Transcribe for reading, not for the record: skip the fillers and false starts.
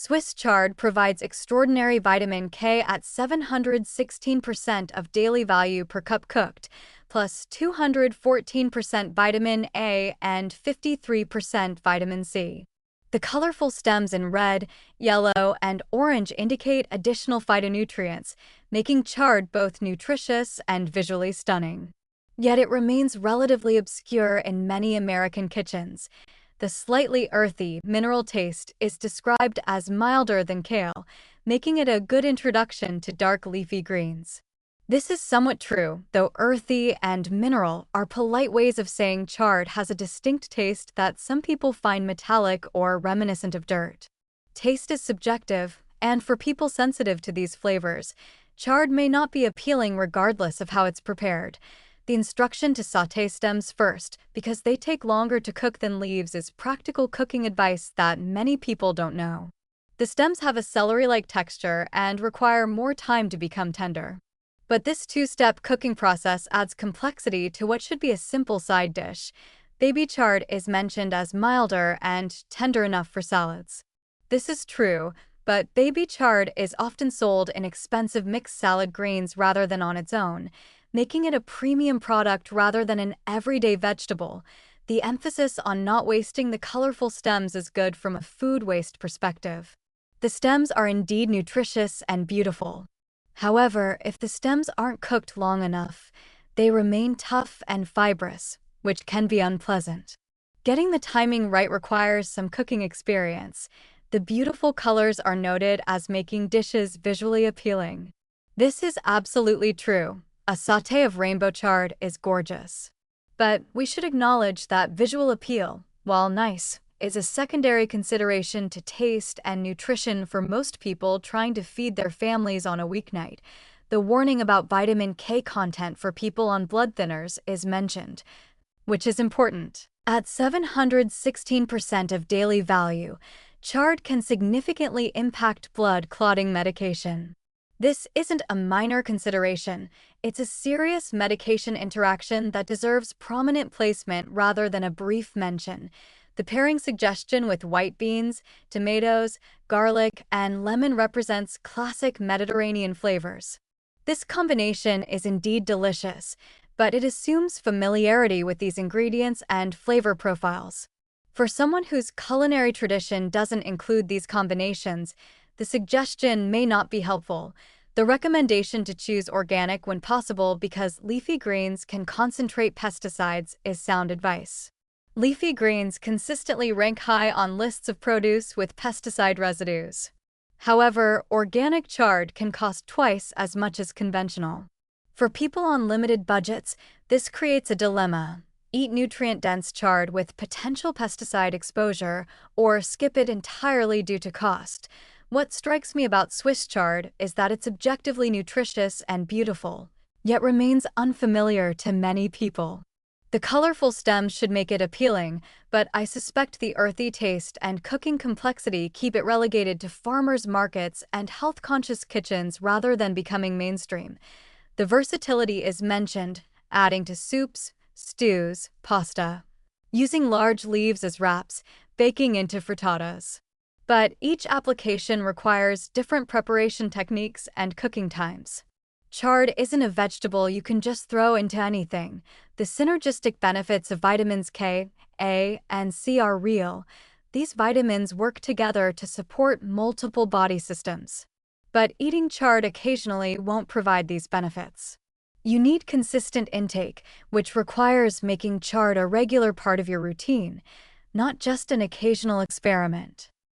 Swiss chard provides extraordinary vitamin K at 716% of daily value per cup cooked, plus 214% vitamin A and 53% vitamin C. The colorful stems in red, yellow, and orange indicate additional phytonutrients, making chard both nutritious and visually stunning. Yet it remains relatively obscure in many American kitchens. The slightly earthy, mineral taste is described as milder than kale, making it a good introduction to dark leafy greens. This is somewhat true, though earthy and mineral are polite ways of saying chard has a distinct taste that some people find metallic or reminiscent of dirt. Taste is subjective, and for people sensitive to these flavors, chard may not be appealing regardless of how it's prepared. The instruction to sauté stems first, because they take longer to cook than leaves, is practical cooking advice that many people don't know. The stems have a celery-like texture and require more time to become tender. But this two-step cooking process adds complexity to what should be a simple side dish. Baby chard is mentioned as milder and tender enough for salads. This is true, but baby chard is often sold in expensive mixed salad greens rather than on its own, making it a premium product rather than an everyday vegetable. The emphasis on not wasting the colorful stems is good from a food waste perspective. The stems are indeed nutritious and beautiful. However, if the stems aren't cooked long enough, they remain tough and fibrous, which can be unpleasant. Getting the timing right requires some cooking experience. The beautiful colors are noted as making dishes visually appealing. This is absolutely true. A sauté of rainbow chard is gorgeous. But we should acknowledge that visual appeal, while nice, is a secondary consideration to taste and nutrition for most people trying to feed their families on a weeknight. The warning about vitamin K content for people on blood thinners is mentioned, which is important. At 716% of daily value, chard can significantly impact blood clotting medication. This isn't a minor consideration, it's a serious medication interaction that deserves prominent placement rather than a brief mention. The pairing suggestion with white beans, tomatoes, garlic, and lemon represents classic Mediterranean flavors. This combination is indeed delicious, but it assumes familiarity with these ingredients and flavor profiles. For someone whose culinary tradition doesn't include these combinations, the suggestion may not be helpful. The recommendation to choose organic when possible because leafy greens can concentrate pesticides is sound advice. Leafy greens consistently rank high on lists of produce with pesticide residues. However, organic chard can cost twice as much as conventional. For people on limited budgets, this creates a dilemma. Eat nutrient-dense chard with potential pesticide exposure, or skip it entirely due to cost. What strikes me about Swiss chard is that it's objectively nutritious and beautiful, yet remains unfamiliar to many people. The colorful stems should make it appealing, but I suspect the earthy taste and cooking complexity keep it relegated to farmers' markets and health-conscious kitchens rather than becoming mainstream. The versatility is mentioned, adding to soups, stews, pasta, using large leaves as wraps, baking into frittatas. But each application requires different preparation techniques and cooking times. Chard isn't a vegetable you can just throw into anything. The synergistic benefits of vitamins K, A, and C are real. These vitamins work together to support multiple body systems. But eating chard occasionally won't provide these benefits. You need consistent intake, which requires making chard a regular part of your routine, not just an occasional experiment.